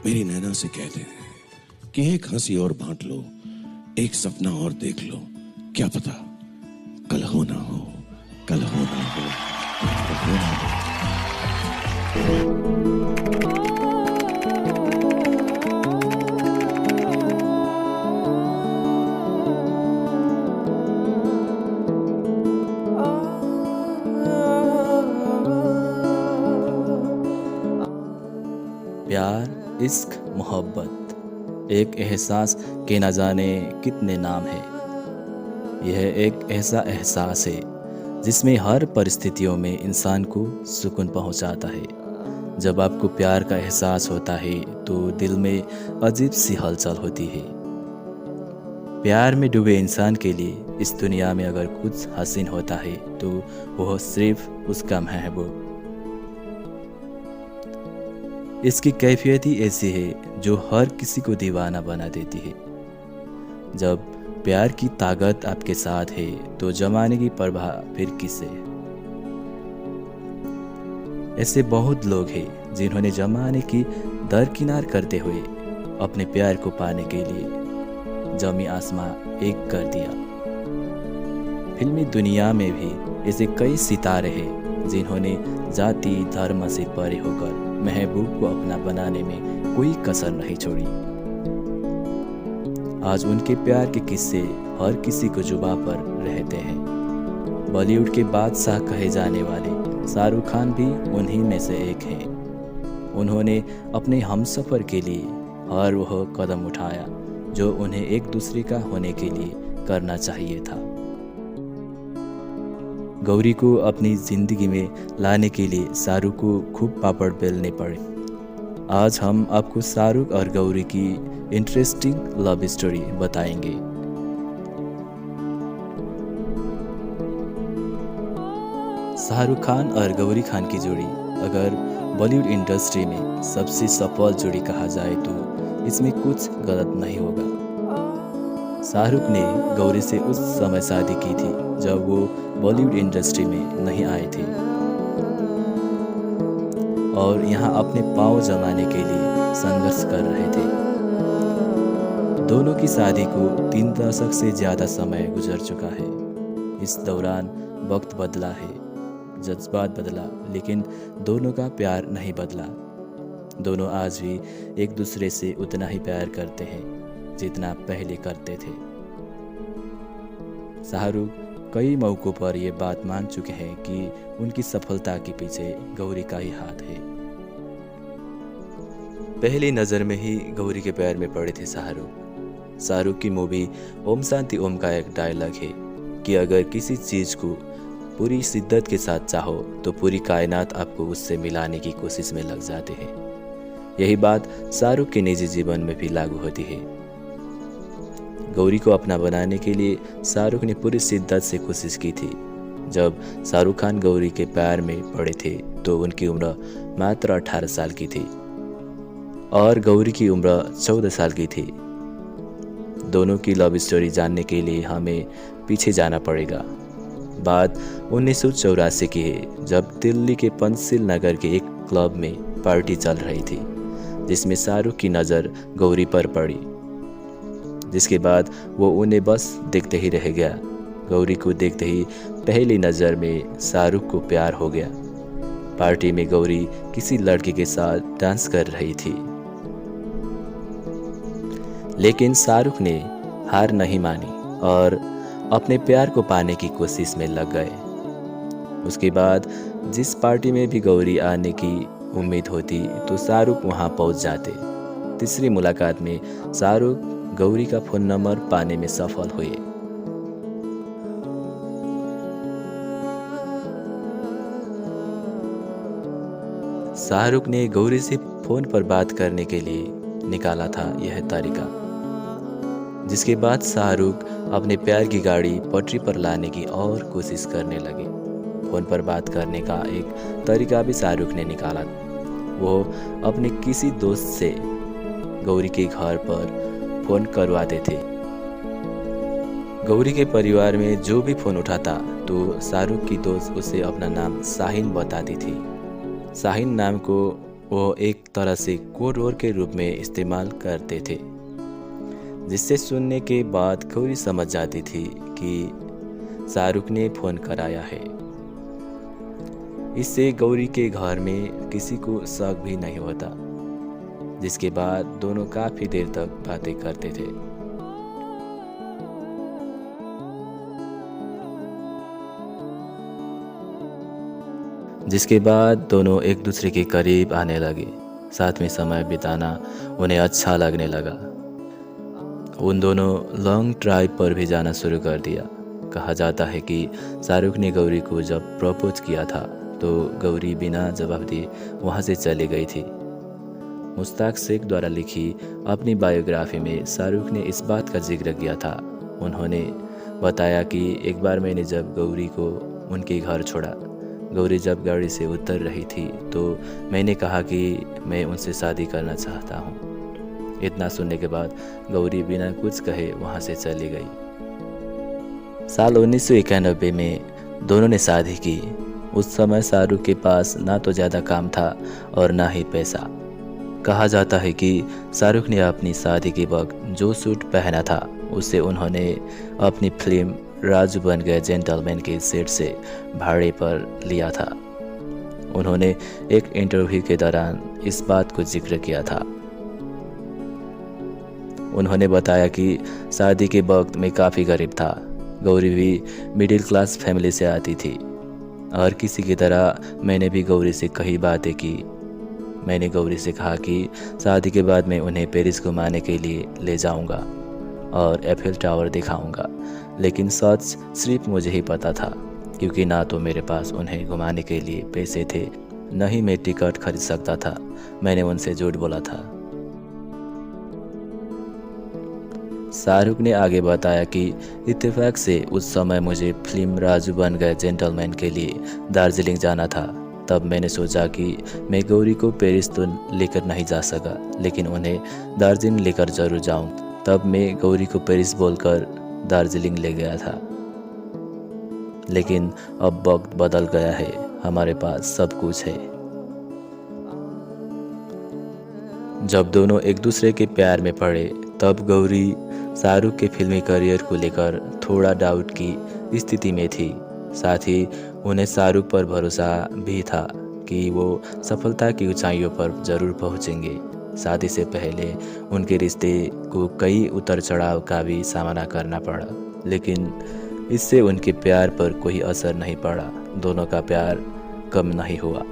मेरी नैना से कह दे कि एक हंसी और बांट लो, एक सपना और देख लो, क्या पता कल हो ना हो, कल हो ना हो, कल हो ना हो। प्यार, इश्क, मोहब्बत एक एहसास के न जाने कितने नाम है। यह एक ऐसा एहसास है जिसमें हर परिस्थितियों में इंसान को सुकून पहुंचाता है। जब आपको प्यार का एहसास होता है तो दिल में अजीब सी हलचल होती है। प्यार में डूबे इंसान के लिए इस दुनिया में अगर कुछ हसीन होता है तो वह सिर्फ उसका महबूब। इसकी कैफियत ही ऐसी है जो हर किसी को दीवाना बना देती है। जब प्यार की ताकत आपके साथ है तो जमाने की परवाह फिर किसे। ऐसे बहुत लोग हैं जिन्होंने जमाने की दरकिनार करते हुए अपने प्यार को पाने के लिए जमी आसमां एक कर दिया। फिल्मी दुनिया में भी ऐसे कई सितारे हैं जिन्होंने जाति धर्म से परे होकर महबूब को अपना बनाने में कोई कसर नहीं छोड़ी। आज उनके प्यार के किस्से हर किसी को जुबां पर रहते हैं। बॉलीवुड के बादशाह कहे जाने वाले शाहरुख खान भी उन्हीं में से एक हैं। उन्होंने अपने हमसफर के लिए हर वह कदम उठाया जो उन्हें एक दूसरे का होने के लिए करना चाहिए था। गौरी को अपनी जिंदगी में लाने के लिए शाहरुख को खूब पापड़ बेलने पड़े। आज हम आपको शाहरुख और गौरी की इंटरेस्टिंग लव स्टोरी बताएंगे। शाहरुख खान और गौरी खान की जोड़ी अगर बॉलीवुड इंडस्ट्री में सबसे सफल जोड़ी कहा जाए तो इसमें कुछ गलत नहीं होगा। शाहरुख ने गौरी से उस समय शादी की थी जब वो बॉलीवुड इंडस्ट्री में नहीं आए थे और यहाँ अपने पांव जमाने के लिए संघर्ष कर रहे थे। दोनों की शादी को 3 दशक से ज़्यादा समय गुजर चुका है। इस दौरान वक्त बदला है, जज्बात बदला, लेकिन दोनों का प्यार नहीं बदला। दोनों आज भी एक दूसरे से उतना ही प्यार करते हैं जितना पहले करते थे। शाहरुख कई मौकों पर ये बात मान चुके हैं कि उनकी सफलता के पीछे गौरी का ही हाथ है। पहली नज़र में ही गौरी के प्यार में पड़े थे शाहरुख। शाहरुख की मूवी ओम शांति ओम का एक डायलॉग है कि अगर किसी चीज़ को पूरी शिद्दत के साथ चाहो तो पूरी कायनात आपको उससे मिलाने की कोशिश में लग जाते हैं। यही बात शाहरुख के निजी जीवन में भी लागू होती है। गौरी को अपना बनाने के लिए शाहरुख ने पूरी शिद्दत से कोशिश की थी। जब शाहरुख खान गौरी के प्यार में पड़े थे तो उनकी उम्र मात्र 18 साल की थी और गौरी की उम्र 14 साल की थी। दोनों की लव स्टोरी जानने के लिए हमें पीछे जाना पड़ेगा। बात 1984 की है जब दिल्ली के पंचशील नगर के एक क्लब में पार्टी चल रही थी जिसमें शाहरुख की नज़र गौरी पर पड़ी, जिसके बाद वो उन्हें बस देखते ही रह गया। गौरी को देखते ही पहली नज़र में शाहरुख को प्यार हो गया। पार्टी में गौरी किसी लड़के के साथ डांस कर रही थी, लेकिन शाहरुख ने हार नहीं मानी और अपने प्यार को पाने की कोशिश में लग गए। उसके बाद जिस पार्टी में भी गौरी आने की उम्मीद होती तो शाहरुख वहां पहुंच जाते। तीसरी मुलाकात में शाहरुख गौरी का फोन नंबर पाने में सफल हुए। शाहरुख ने गौरी से फोन पर बात करने के लिए निकाला था यह तरीका, जिसके बाद शाहरुख अपने प्यार की गाड़ी पटरी पर लाने की और कोशिश करने लगे। फोन पर बात करने का एक तरीका भी शाहरुख ने निकाला। वो अपने किसी दोस्त से गौरी के घर पर फोन करवाते थे। गौरी के परिवार में जो भी फोन उठाता तो शाहरुख की दोस्त उसे अपना नाम शाहीन बताती थी। शाहीन नाम को वो एक तरह से कोड वर्ड के रूप में इस्तेमाल करते थे, जिससे सुनने के बाद गौरी समझ जाती थी कि शाहरुख ने फ़ोन कराया है। इससे गौरी के घर में किसी को शक भी नहीं होता, जिसके बाद दोनों काफ़ी देर तक बातें करते थे। जिसके बाद दोनों एक दूसरे के करीब आने लगे। साथ में समय बिताना उन्हें अच्छा लगने लगा। उन दोनों लॉन्ग ड्राइव पर भी जाना शुरू कर दिया। कहा जाता है कि शाहरुख ने गौरी को जब प्रपोज किया था तो गौरी बिना जवाब दिए वहाँ से चली गई थी। मुश्ताक शेख द्वारा लिखी अपनी बायोग्राफी में शाहरुख ने इस बात का जिक्र किया था। उन्होंने बताया कि एक बार मैंने जब गौरी को उनके घर छोड़ा, गौरी जब गाड़ी से उतर रही थी तो मैंने कहा कि मैं उनसे शादी करना चाहता हूँ। इतना सुनने के बाद गौरी बिना कुछ कहे वहाँ से चली गई। साल 1991 में दोनों ने शादी की। उस समय शाहरुख के पास ना तो ज़्यादा काम था और ना ही पैसा। कहा जाता है कि शाहरुख ने अपनी शादी के वक्त जो सूट पहना था उसे उन्होंने अपनी फिल्म राजू बन गए जेंटलमैन के सेट से भाड़े पर लिया था। उन्होंने एक इंटरव्यू के दौरान इस बात को जिक्र किया था। उन्होंने बताया कि शादी के वक्त मैं काफ़ी गरीब था। गौरी भी मिडिल क्लास फैमिली से आती थी और किसी की तरह मैंने भी गौरी से कई बातें की। मैंने गौरी से कहा कि शादी के बाद मैं उन्हें पेरिस घुमाने के लिए ले जाऊंगा और एफिल टावर दिखाऊंगा, लेकिन सच सिर्फ मुझे ही पता था, क्योंकि ना तो मेरे पास उन्हें घुमाने के लिए पैसे थे, न ही मैं टिकट खरीद सकता था। मैंने उनसे झूठ बोला था। शाहरुख ने आगे बताया कि इत्तेफाक से उस समय मुझे फिल्म राजू बन गए जेंटलमैन के लिए दार्जिलिंग जाना था। तब मैंने सोचा कि मैं गौरी को पेरिस तो लेकर नहीं जा सका, लेकिन उन्हें दार्जिलिंग लेकर जरूर जाऊं। तब मैं गौरी को पेरिस बोलकर दार्जिलिंग ले गया था। लेकिन अब वक्त बदल गया है, हमारे पास सब कुछ है। जब दोनों एक दूसरे के प्यार में पड़े तब गौरी शाहरुख के फिल्मी करियर को लेकर थोड़ा डाउट की स्थिति में थी। साथ ही उन्हें शाहरुख पर भरोसा भी था कि वो सफलता की ऊंचाइयों पर जरूर पहुंचेंगे। शादी से पहले उनके रिश्ते को कई उतर चढ़ाव का भी सामना करना पड़ा, लेकिन इससे उनके प्यार पर कोई असर नहीं पड़ा। दोनों का प्यार कम नहीं हुआ।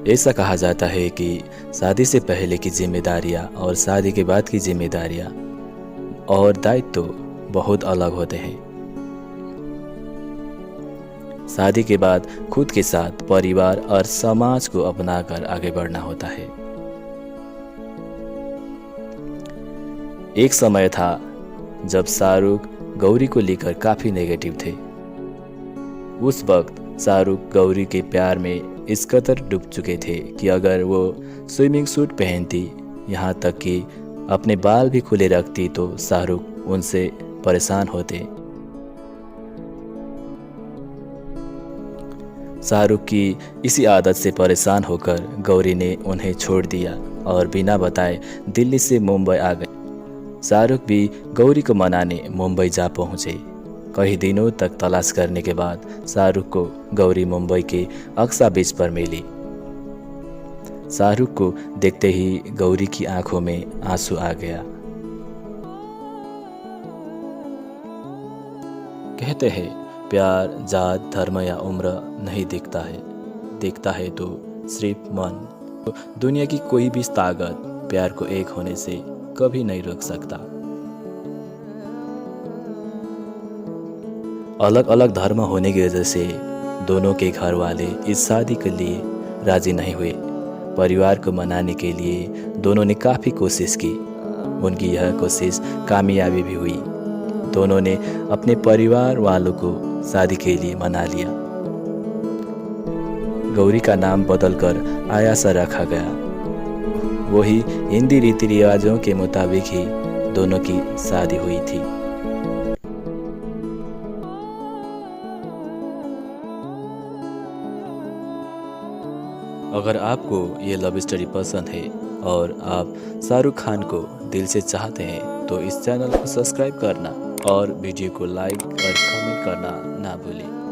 ऐसा कहा जाता है कि शादी से पहले की जिम्मेदारियां और शादी के बाद की जिम्मेदारियां और दायित्व तो बहुत अलग होते हैं। शादी के बाद खुद के साथ परिवार और समाज को अपनाकर आगे बढ़ना होता है। एक समय था जब शाहरुख गौरी को लेकर काफी नेगेटिव थे। उस वक्त शाहरुख गौरी के प्यार में इस कदर डूब चुके थे कि अगर वो स्विमिंग सूट पहनती, यहाँ तक कि अपने बाल भी खुले रखती, तो शाहरुख उनसे परेशान होते। शाहरुख की इसी आदत से परेशान होकर गौरी ने उन्हें छोड़ दिया और बिना बताए दिल्ली से मुंबई आ गए। शाहरुख भी गौरी को मनाने मुंबई जा पहुंचे। कई दिनों तक तलाश करने के बाद शाहरुख को गौरी मुंबई के अक्सा बीच पर मिली। शाहरुख को देखते ही गौरी की आंखों में आंसू आ गया। कहते हैं प्यार जात धर्म या उम्र नहीं दिखता है तो सिर्फ मन। दुनिया की कोई भी ताकत प्यार को एक होने से कभी नहीं रोक सकता। अलग अलग धर्म होने की वजह से दोनों के घर वाले इस शादी के लिए राजी नहीं हुए। परिवार को मनाने के लिए दोनों ने काफ़ी कोशिश की। उनकी यह कोशिश कामयाबी भी हुई। दोनों ने अपने परिवार वालों को शादी के लिए मना लिया। गौरी का नाम बदलकर आयाशा रखा गया। वही हिंदी रीति रिवाजों के मुताबिक ही दोनों की शादी हुई थी। अगर आपको ये लव स्टोरी पसंद है और आप शाहरुख खान को दिल से चाहते हैं तो इस चैनल को सब्सक्राइब करना और वीडियो को लाइक और कमेंट करना ना भूलें।